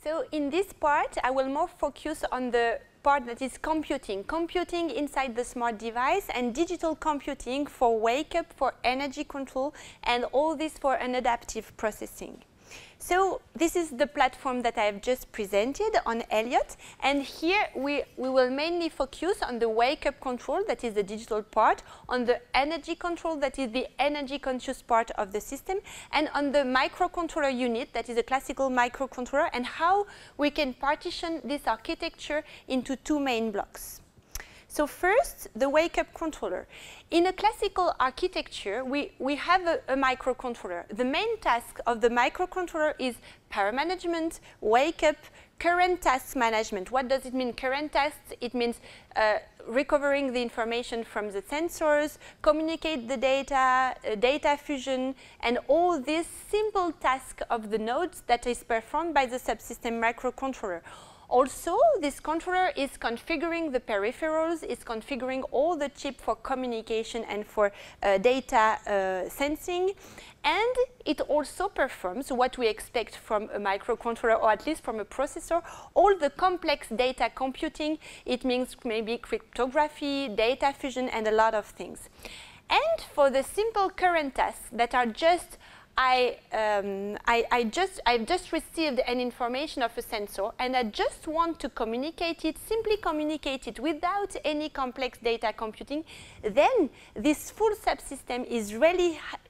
So in this part, I will more focus on the part that is computing. Computing inside the smart device and digital computing for Wakeup, for energy control, and all this for an adaptive processing. So this is the platform that I have just presented on Elliot, and here we will mainly focus on the Wakeup control, that is the digital part, on the energy control, that is the energy conscious part of the system, and on the microcontroller unit, that is a classical microcontroller, and how we can partition this architecture into two main blocks. So first, the Wakeup controller. In a classical architecture, we have a microcontroller. The main task of the microcontroller is power management, Wakeup, current task management. What does it mean, current tasks? It means recovering the information from the sensors, communicate the data, data fusion, and all these simple tasks of the nodes that is performed by the subsystem microcontroller. Also, this controller is configuring the peripherals, is configuring all the chip for communication and for data sensing, and it also performs what we expect from a microcontroller, or at least from a processor, all the complex data computing. It means maybe cryptography, data fusion, and a lot of things. And for the simple current tasks that are just I've just received an information of a sensor, and I just want to communicate it, simply communicate it without any complex data computing, then this full subsystem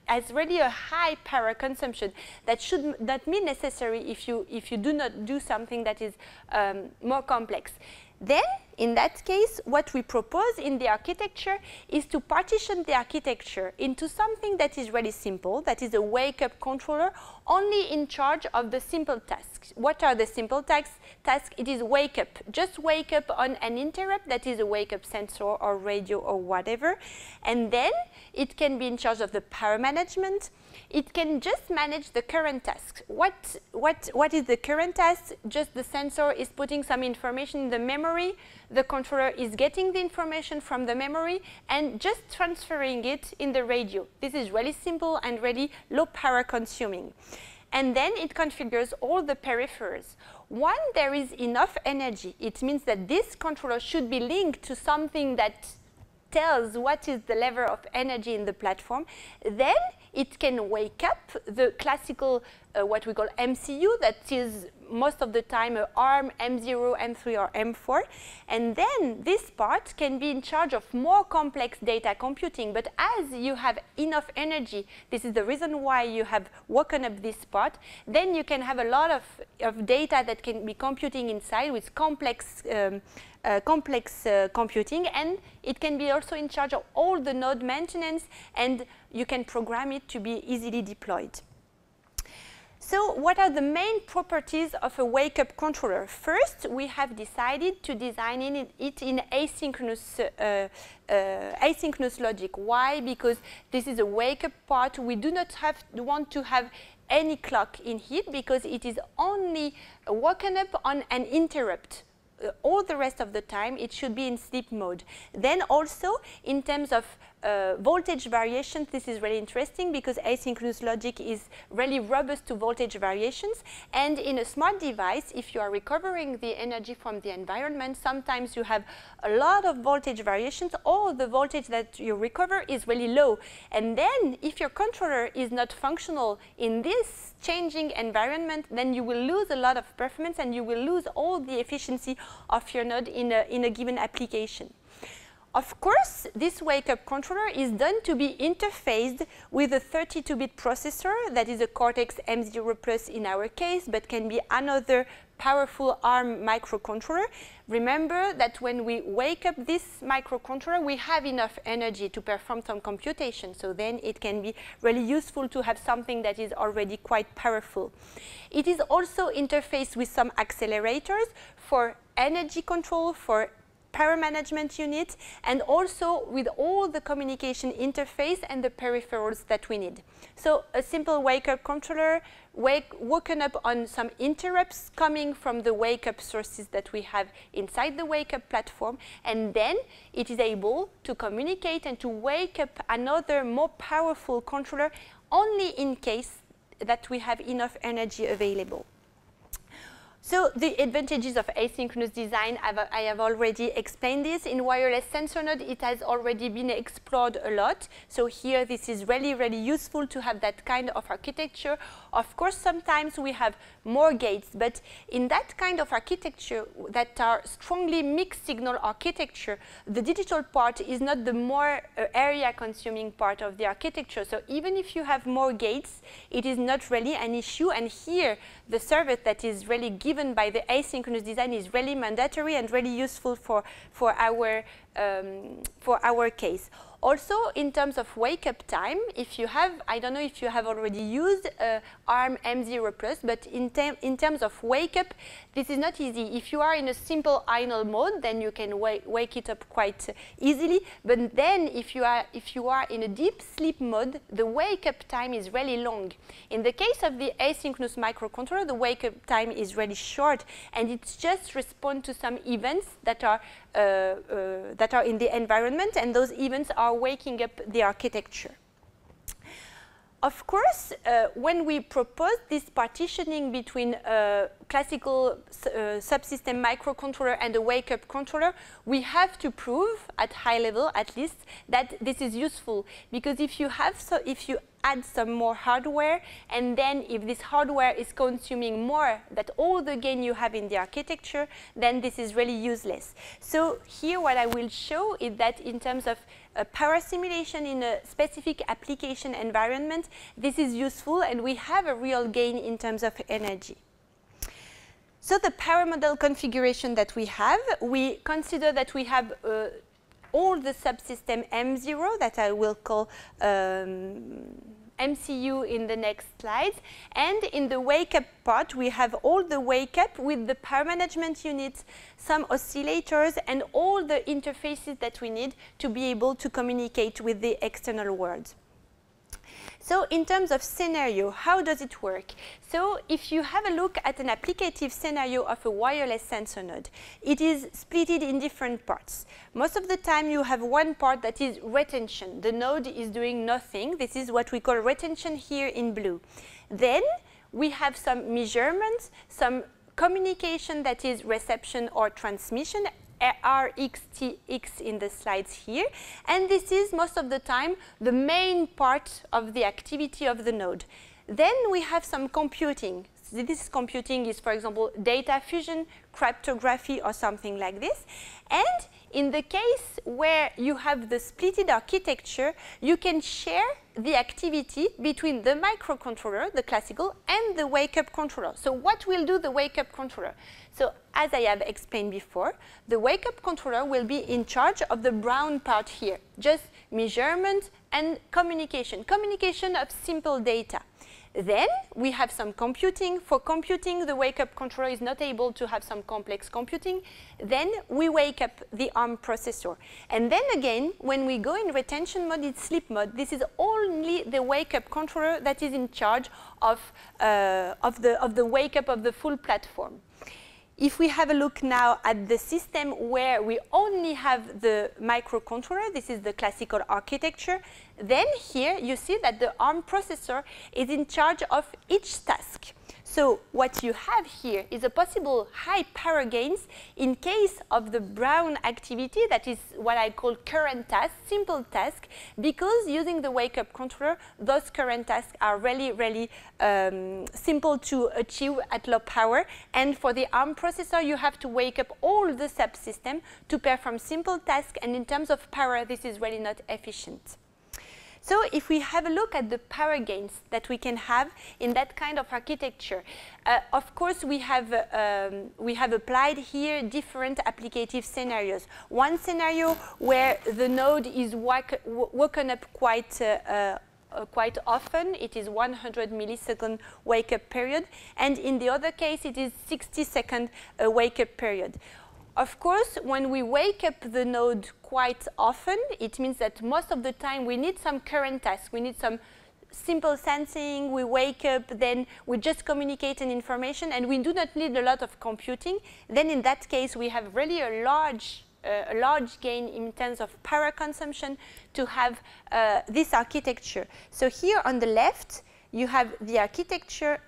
has really a high power consumption that should not be necessary if you do not do something that is more complex. Then, in that case, what we propose in the architecture is to partition the architecture into something that is really simple, that is a Wakeup controller, only in charge of the simple tasks. What are the simple tasks? It is Wakeup. Just wake up on an interrupt, that is a Wakeup sensor or radio or whatever, and then it can be in charge of the power management. It can just manage the current tasks. What is the current task? Just the sensor is putting some information in the memory, the controller is getting the information from the memory and just transferring it in the radio. This is really simple and really low power consuming. And then it configures all the peripherals. When there is enough energy, it means that this controller should be linked to something that tells what is the level of energy in the platform. Then it can wake up the classical, what we call MCU, that is most of the time a ARM, M0, M3, or M4. And then this part can be in charge of more complex data computing. But as you have enough energy, this is the reason why you have woken up this part, then you can have a lot of data that can be computing inside with complex computing, and it can be also in charge of all the node maintenance, and you can program it to be easily deployed. So what are the main properties of a Wakeup controller? First, we have decided to design it in asynchronous logic. Why? Because this is a Wakeup part. We do not want to have any clock in it, because it is only woken up on an interrupt. All the rest of the time, it should be in sleep mode. Then also, in terms of voltage variations, this is really interesting because asynchronous logic is really robust to voltage variations. And in a smart device, if you are recovering the energy from the environment, sometimes you have a lot of voltage variations, or the voltage that you recover is really low. And then, if your controller is not functional in this changing environment, then you will lose a lot of performance and you will lose all the efficiency of your node in a given application. Of course, this Wakeup controller is done to be interfaced with a 32-bit processor, that is a Cortex M0 Plus in our case, but can be another powerful ARM microcontroller. Remember that when we wake up this microcontroller, we have enough energy to perform some computation, so then it can be really useful to have something that is already quite powerful. It is also interfaced with some accelerators for energy control, for power management unit, and also with all the communication interface and the peripherals that we need. So a simple Wakeup controller woken up on some interrupts coming from the Wakeup sources that we have inside the Wakeup platform, and then it is able to communicate and to wake up another more powerful controller only in case that we have enough energy available. So the advantages of asynchronous design, I have already explained this. In wireless sensor node, it has already been explored a lot. So here, this is really, really useful to have that kind of architecture. Of course, sometimes we have more gates, but in that kind of architecture that are strongly mixed signal architecture, the digital part is not the more area consuming part of the architecture. So even if you have more gates, it is not really an issue. And here, the service that is really given by the asynchronous design is really mandatory and really useful for our case. Also, in terms of wake-up time, if you have, I don't know if you have already used ARM M0+, but in terms of wake-up, this is not easy. If you are in a simple idle mode, then you can wake it up quite easily. But then, if you are in a deep sleep mode, the wake-up time is really long. In the case of the asynchronous microcontroller, the wake-up time is really short, and it's just respond to some events that are in the environment, and those events are waking up the architecture. Of course, when we propose this partitioning between a classical subsystem microcontroller and a wake-up controller, we have to prove, at high level at least, that this is useful. Because if you add some more hardware, and then if this hardware is consuming more than all the gain you have in the architecture, then this is really useless. So here what I will show is that in terms of power simulation in a specific application environment, this is useful, and we have a real gain in terms of energy. So the power model configuration that we consider that we have all the subsystem M0 that I will call MCU in the next slides. And in the wake-up part, we have all the wake-up with the power management units, some oscillators, and all the interfaces that we need to be able to communicate with the external world. So in terms of scenario, how does it work? So if you have a look at an applicative scenario of a wireless sensor node, it is split in different parts. Most of the time you have one part that is retention. The node is doing nothing. This is what we call retention here in blue. Then we have some measurements, some communication that is reception or transmission, RxTx in the slides here, and this is most of the time the main part of the activity of the node. Then we have some computing. This computing is, for example, data fusion, cryptography, or something like this. And in the case where you have the splitted architecture, you can share the activity between the microcontroller, the classical, and the wake-up controller. So what will do the wake-up controller? So as I have explained before, the wake-up controller will be in charge of the brown part here, just measurement and communication of simple data. Then we have some computing. For computing, the wake-up controller is not able to have some complex computing. Then we wake up the ARM processor. And then again, when we go in retention mode, it's sleep mode. This is only the wake-up controller that is in charge of the wake-up of the full platform. If we have a look now at the system where we only have the microcontroller, this is the classical architecture, then here you see that the ARM processor is in charge of each task. So what you have here is a possible high power gains in case of the brown activity, that is what I call current task, simple task, because using the wake-up controller, those current tasks are really, really simple to achieve at low power. And for the ARM processor, you have to wake up all the subsystem to perform simple tasks, and in terms of power, this is really not efficient. So if we have a look at the power gains that we can have in that kind of architecture, of course we have applied here different applicative scenarios. One scenario where the node is woken up quite often, it is 100 millisecond wake-up period, and in the other case it is 60-second wake-up period. Of course, when we wake up the node quite often, it means that most of the time we need some current tasks. We need some simple sensing, we wake up, then we just communicate an information, and we do not need a lot of computing. Then in that case, we have really a large gain in terms of power consumption to have this architecture. So here on the left, you have the architecture.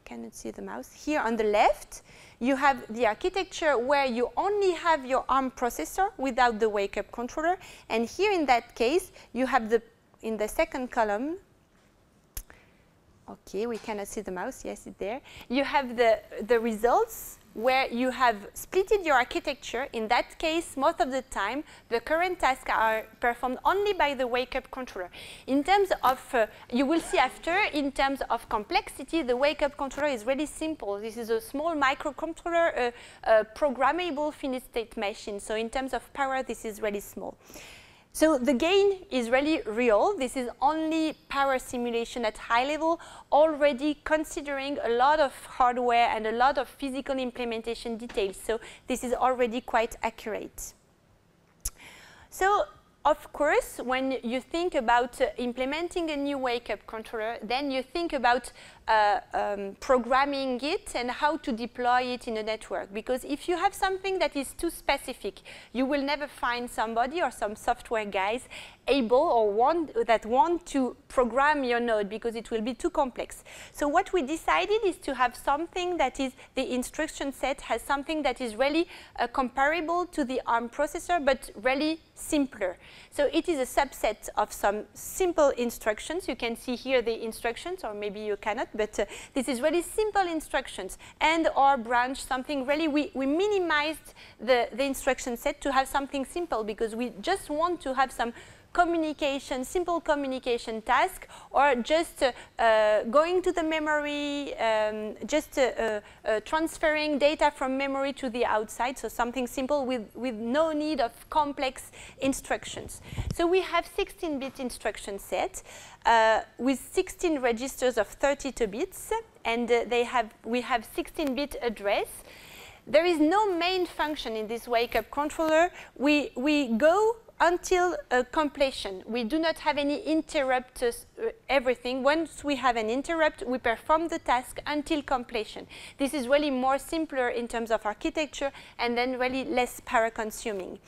cannot see the mouse. Here on the left, you have the architecture where you only have your ARM processor without the wake-up controller. And here in that case, you have in the second column, okay, we cannot see the mouse, yes, it's there. You have the results where you have splitted your architecture. In that case, most of the time, the current tasks are performed only by the wake-up controller. In terms of, you will see after, in terms of complexity, the wake-up controller is really simple. This is a small microcontroller, a programmable finite state machine. So in terms of power, this is really small. So the gain is really real. This is only power simulation at high level, already considering a lot of hardware and a lot of physical implementation details. So this is already quite accurate. So of course, when you think about implementing a new wake-up controller, then you think about programming it and how to deploy it in a network. Because if you have something that is too specific, you will never find somebody or some software guys able or want to program your node because it will be too complex. So what we decided is to have something that is, the instruction set has something that is really comparable to the ARM processor, but really simpler. So it is a subset of some simple instructions. You can see here the instructions, or maybe you cannot, but this is really simple instructions. And or branch, something really, we minimized the instruction set to have something simple because we just want to have some communication, simple communication task, or just going to the memory, transferring data from memory to the outside, so something simple with no need of complex instructions. So we have 16-bit instruction set with 16 registers of 32 bits, and we have 16-bit address. There is no main function in this wake-up controller. We go until completion. We do not have any interrupt everything. Once we have an interrupt, we perform the task until completion. This is really more simpler in terms of architecture and then really less power consuming.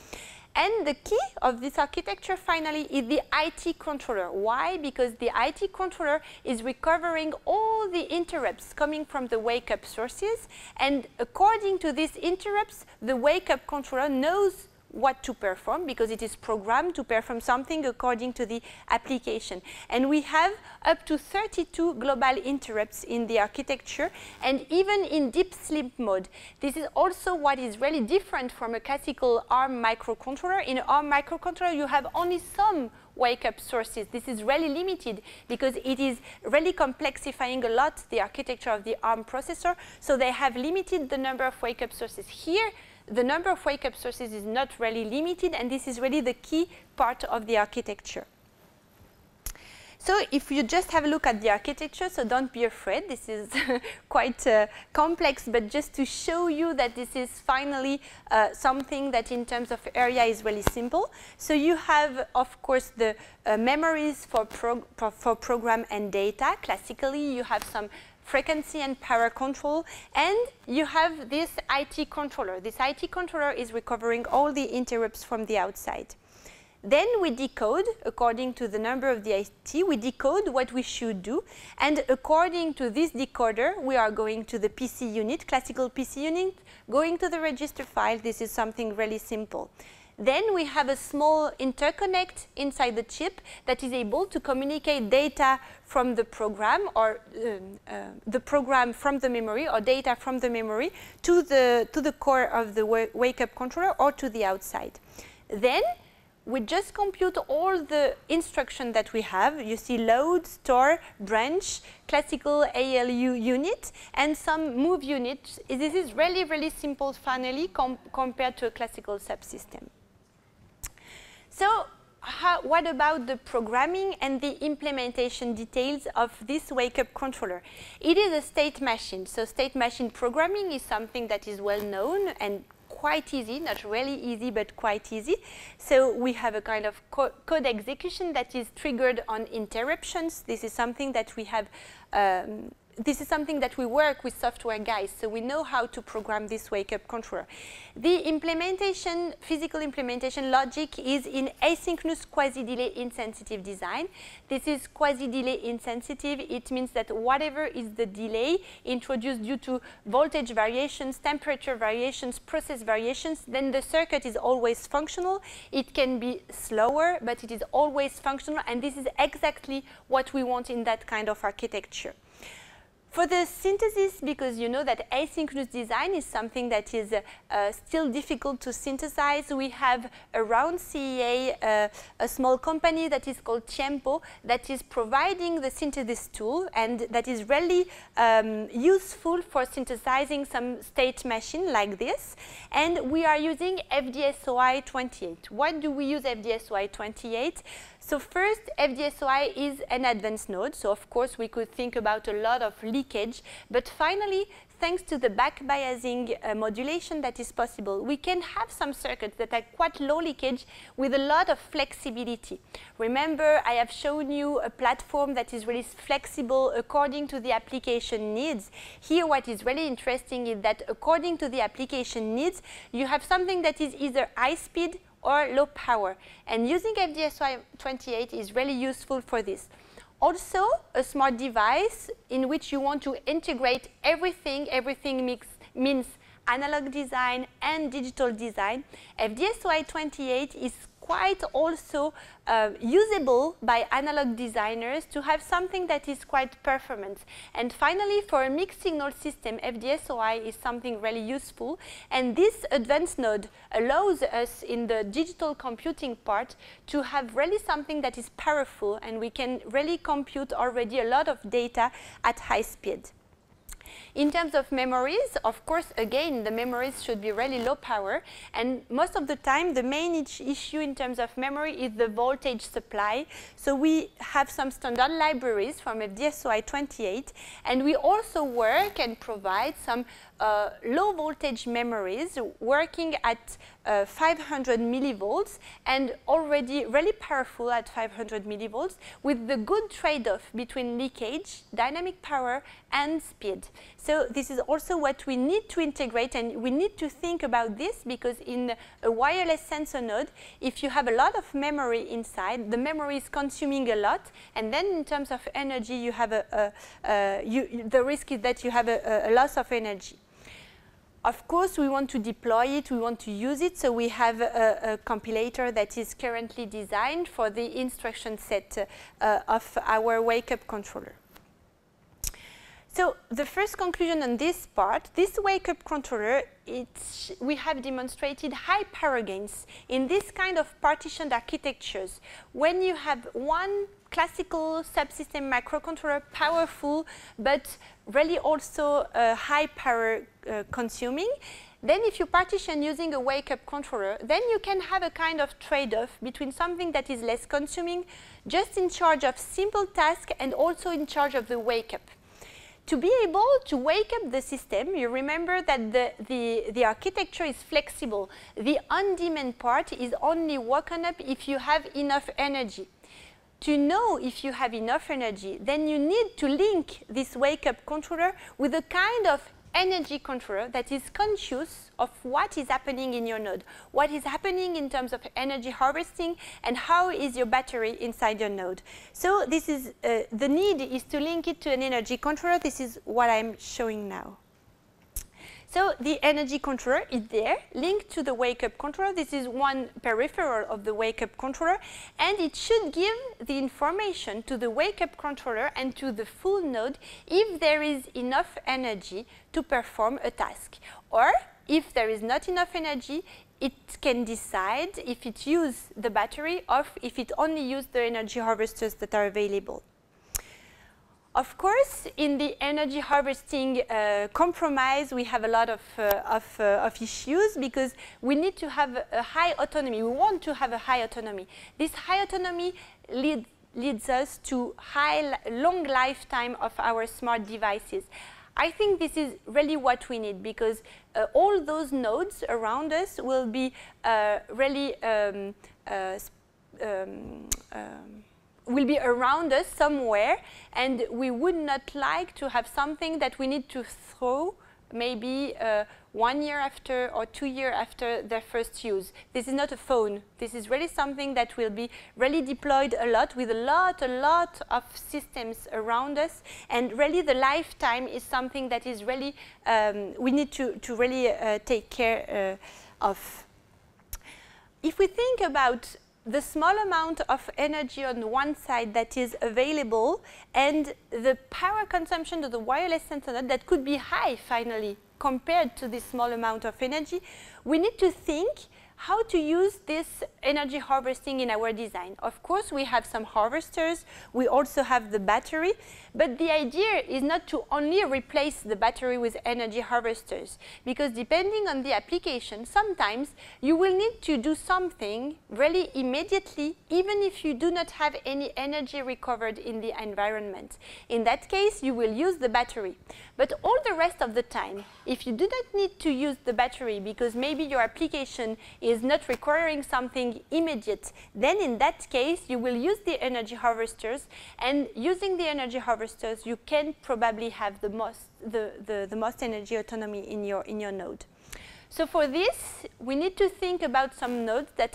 And the key of this architecture finally is the IT controller. Why? Because the IT controller is recovering all the interrupts coming from the wake-up sources, and according to these interrupts, the wake-up controller knows what to perform because it is programmed to perform something according to the application. And we have up to 32 global interrupts in the architecture, and even in deep sleep mode. This is also what is really different from a classical ARM microcontroller. In ARM microcontroller, you have only some wake-up sources. This is really limited because it is really complexifying a lot the architecture of the ARM processor, so they have limited the number of wake-up sources. Here, the number of wake-up sources is not really limited, and this is really the key part of the architecture. So if you just have a look at the architecture, so don't be afraid, this is quite complex, but just to show you that this is finally something that in terms of area is really simple. So you have, of course, the memories for program and data. Classically, you have some frequency and power control, and you have this IT controller. This IT controller is recovering all the interrupts from the outside. Then we decode, according to the number of the IT, we decode what we should do, and according to this decoder, we are going to the PC unit, classical PC unit, going to the register file. This is something really simple. Then we have a small interconnect inside the chip that is able to communicate data from the program, or the program from the memory, or data from the memory to the core of the wake-up controller or to the outside. Then we just compute all the instructions that we have. You see load, store, branch, classical ALU unit, and some move unit. This is really, really simple finally compared to a classical subsystem. So what about the programming and the implementation details of this wake-up controller? It is a state machine. So state machine programming is something that is well known and quite easy, not really easy, but quite easy. So we have a kind of code execution that is triggered on interruptions. This is something that we have this is something that we work with software guys, so we know how to program this wake-up controller. The implementation, physical implementation logic is in asynchronous quasi-delay insensitive design. This is quasi-delay insensitive. It means that whatever is the delay introduced due to voltage variations, temperature variations, process variations, then the circuit is always functional. It can be slower, but it is always functional, and this is exactly what we want in that kind of architecture. For the synthesis, because you know that asynchronous design is something that is still difficult to synthesize, we have around CEA a small company that is called Tiempo that is providing the synthesis tool, and that is really useful for synthesizing some state machine like this. And we are using FDSOI 28. Why do we use FDSOI 28? So first, FDSOI is an advanced node, so of course we could think about a lot of leakage, but finally, thanks to the back-biasing modulation that is possible, we can have some circuits that are quite low leakage with a lot of flexibility. Remember, I have shown you a platform that is really flexible according to the application needs. Here, what is really interesting is that according to the application needs, you have something that is either high speed or low power. And using FDSOI 28 is really useful for this. Also, a smart device in which you want to integrate everything. Everything means analog design and digital design. FDSOI 28 is quite also usable by analog designers to have something that is quite performant. And finally, for a mixed signal system, FDSOI is something really useful. And this advanced node allows us in the digital computing part to have really something that is powerful, and we can really compute already a lot of data at high speed. In terms of memories, of course, again, the memories should be really low power, and most of the time the main issue in terms of memory is the voltage supply. So we have some standard libraries from FDSOI 28, and we also work and provide some low voltage memories working at 500 millivolts and already really powerful at 500 millivolts with the good trade-off between leakage, dynamic power and speed. So this is also what we need to integrate, and we need to think about this because in a wireless sensor node, if you have a lot of memory inside, the memory is consuming a lot, and then in terms of energy you have the risk is that you have a loss of energy. Of course, we want to deploy it, we want to use it, so we have a compilator that is currently designed for the instruction set of our Wakeup controller. So the first conclusion on this part, this Wakeup controller, we have demonstrated high power gains in this kind of partitioned architectures. When you have one classical subsystem microcontroller, powerful, but really also high power consuming, then if you partition using a Wakeup controller, then you can have a kind of trade-off between something that is less consuming, just in charge of simple tasks and also in charge of the Wakeup. To be able to wake up the system, you remember that the architecture is flexible. The on-demand part is only woken up if you have enough energy. To know if you have enough energy, then you need to link this Wakeup controller with a kind of energy controller that is conscious of what is happening in your node, what is happening in terms of energy harvesting, and how is your battery inside your node. So this is the need is to link it to an energy controller. This is what I'm showing now. So the energy controller is there, linked to the Wakeup controller. This is one peripheral of the Wakeup controller, and it should give the information to the Wakeup controller and to the full node if there is enough energy to perform a task. Or if there is not enough energy, it can decide if it uses the battery or if it only uses the energy harvesters that are available. Of course, in the energy harvesting compromise, we have a lot of issues because we need to have a high autonomy. We want to have a high autonomy. This high autonomy leads us to long lifetime of our smart devices. I think this is really what we need because all those nodes around us will be really will be around us somewhere, and we would not like to have something that we need to throw maybe 1 year after or 2 years after their first use. This is not a phone. This is really something that will be really deployed a lot with a lot of systems around us, and really the lifetime is something that is really we need to really take care of. If we think about the small amount of energy on one side that is available and the power consumption of the wireless sensor node that could be high finally compared to this small amount of energy, we need to think how to use this energy harvesting in our design. Of course, we have some harvesters, we also have the battery, but the idea is not to only replace the battery with energy harvesters, because depending on the application, sometimes you will need to do something really immediately, even if you do not have any energy recovered in the environment. In that case, you will use the battery. But all the rest of the time, if you do not need to use the battery because maybe your application is not requiring something immediate, then in that case you will use the energy harvesters, and using the energy harvesters you can probably have the most energy autonomy in your node. So for this we need to think about some nodes that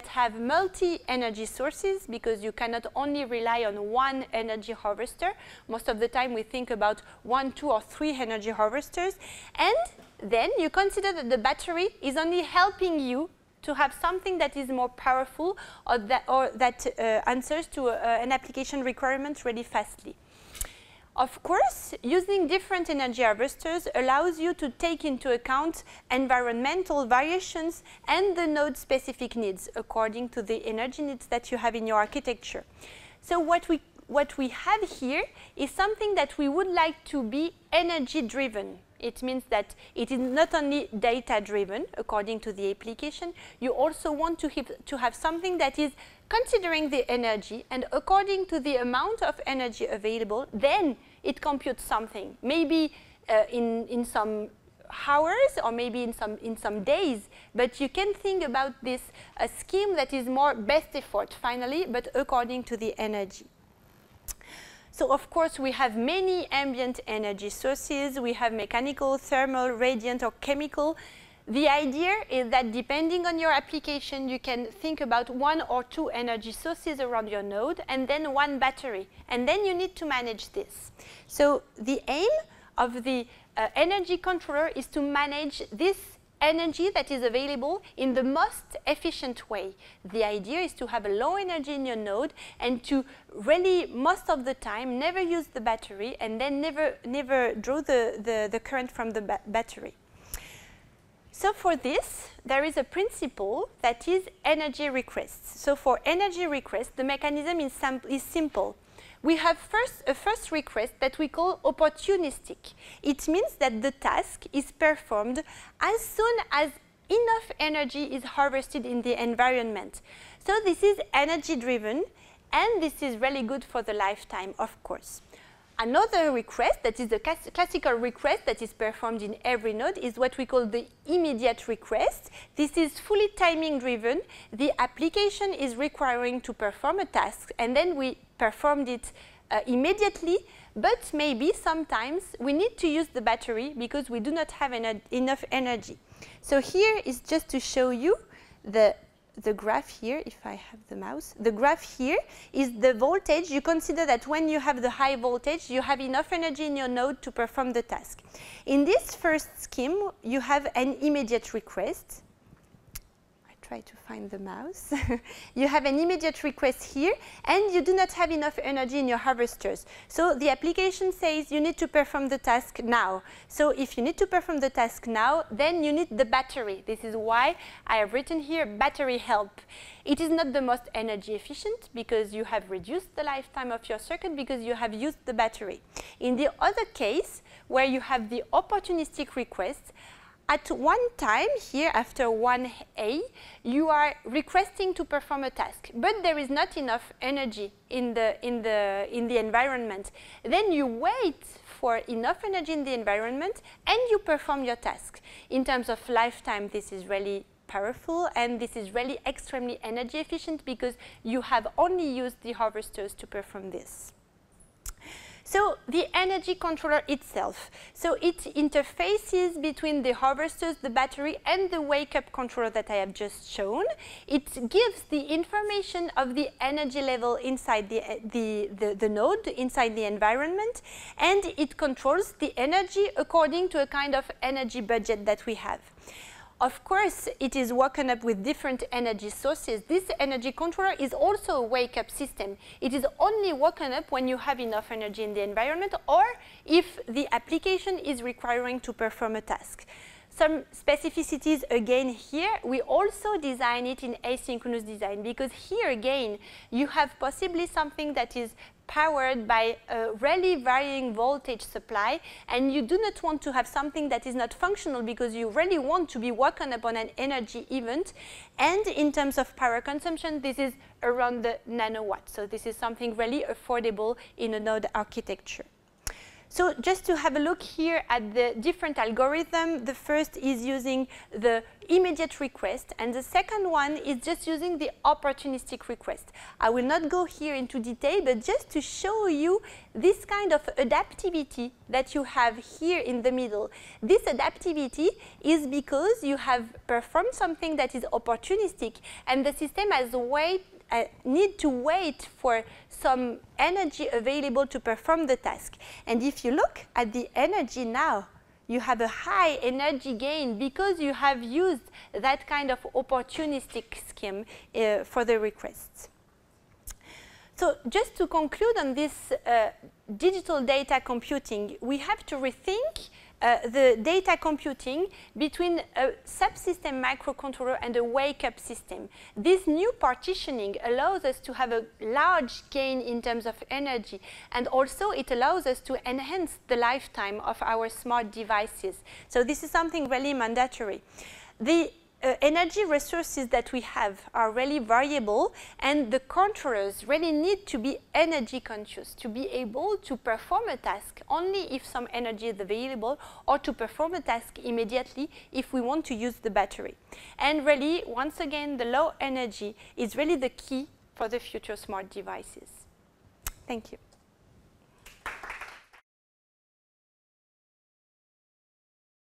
have multi-energy sources, because you cannot only rely on one energy harvester. Most of the time we think about 1, 2, or 3 energy harvesters, and then you consider that the battery is only helping you to have something that is more powerful or that answers to an application requirement really fastly. Of course, using different energy harvesters allows you to take into account environmental variations and the node-specific needs according to the energy needs that you have in your architecture. So what we have here is something that we would like to be energy-driven. It means that it is not only data-driven according to the application, you also want to have something that is considering the energy, and according to the amount of energy available, then it computes something. Maybe in some hours or maybe in some days, but you can think about this a scheme that is more best effort finally, but according to the energy. So of course we have many ambient energy sources. We have mechanical, thermal, radiant, or chemical. The idea is that depending on your application, you can think about 1 or 2 energy sources around your node and then 1 battery. And then you need to manage this. So the aim of the energy controller is to manage this energy that is available in the most efficient way. The idea is to have a low energy in your node and to really, most of the time, never use the battery and then never draw the current from the battery. So for this, there is a principle that is energy requests. So for energy requests, the mechanism is simple. We have a first request that we call opportunistic. It means that the task is performed as soon as enough energy is harvested in the environment. So this is energy driven, and this is really good for the lifetime, of course. Another request, that is the classical request that is performed in every node, is what we call the immediate request. This is fully timing driven. The application is requiring to perform a task, and then we performed it immediately, but maybe sometimes we need to use the battery because we do not have enough energy. So here is just to show you the graph here, if I have the mouse. The graph here is the voltage. You consider that when you have the high voltage, you have enough energy in your node to perform the task. In this first scheme, you have an immediate request. I try to find the mouse. You have an immediate request here, and you do not have enough energy in your harvesters. So the application says you need to perform the task now. So if you need to perform the task now, then you need the battery. This is why I have written here battery help. It is not the most energy efficient because you have reduced the lifetime of your circuit because you have used the battery. In the other case, where you have the opportunistic request, at one time here, after 1A, you are requesting to perform a task, but there is not enough energy in the environment. Then you wait for enough energy in the environment and you perform your task. In terms of lifetime, this is really powerful, and this is really extremely energy efficient because you have only used the harvesters to perform this. So the energy controller itself, so it interfaces between the harvesters, the battery, and the wake-up controller that I have just shown. It gives the information of the energy level inside the node, inside the environment, and it controls the energy according to a kind of energy budget that we have. Of course, it is woken up with different energy sources. This energy controller is also a wake-up system. It is only woken up when you have enough energy in the environment or if the application is requiring to perform a task. Some specificities again here, we also design it in asynchronous design because here again, you have possibly something that is powered by a really varying voltage supply, and you do not want to have something that is not functional because you really want to be woken up on an energy event. And in terms of power consumption, this is around the nanowatts. So this is something really affordable in a node architecture. So just to have a look here at the different algorithms, the first is using the immediate request, and the second one is just using the opportunistic request. I will not go here into detail, but just to show you this kind of adaptivity that you have here in the middle. This adaptivity is because you have performed something that is opportunistic, and the system has need to wait for some energy available to perform the task. And if you look at the energy now, you have a high energy gain because you have used that kind of opportunistic scheme for the requests. So just to conclude on this digital data computing, we have to rethink the data computing between a subsystem microcontroller and a wake-up system. This new partitioning allows us to have a large gain in terms of energy, and also it allows us to enhance the lifetime of our smart devices. So this is something really mandatory. The energy resources that we have are really variable, and the controllers really need to be energy conscious to be able to perform a task only if some energy is available, or to perform a task immediately if we want to use the battery. And really, once again, the low energy is really the key for the future smart devices. Thank you.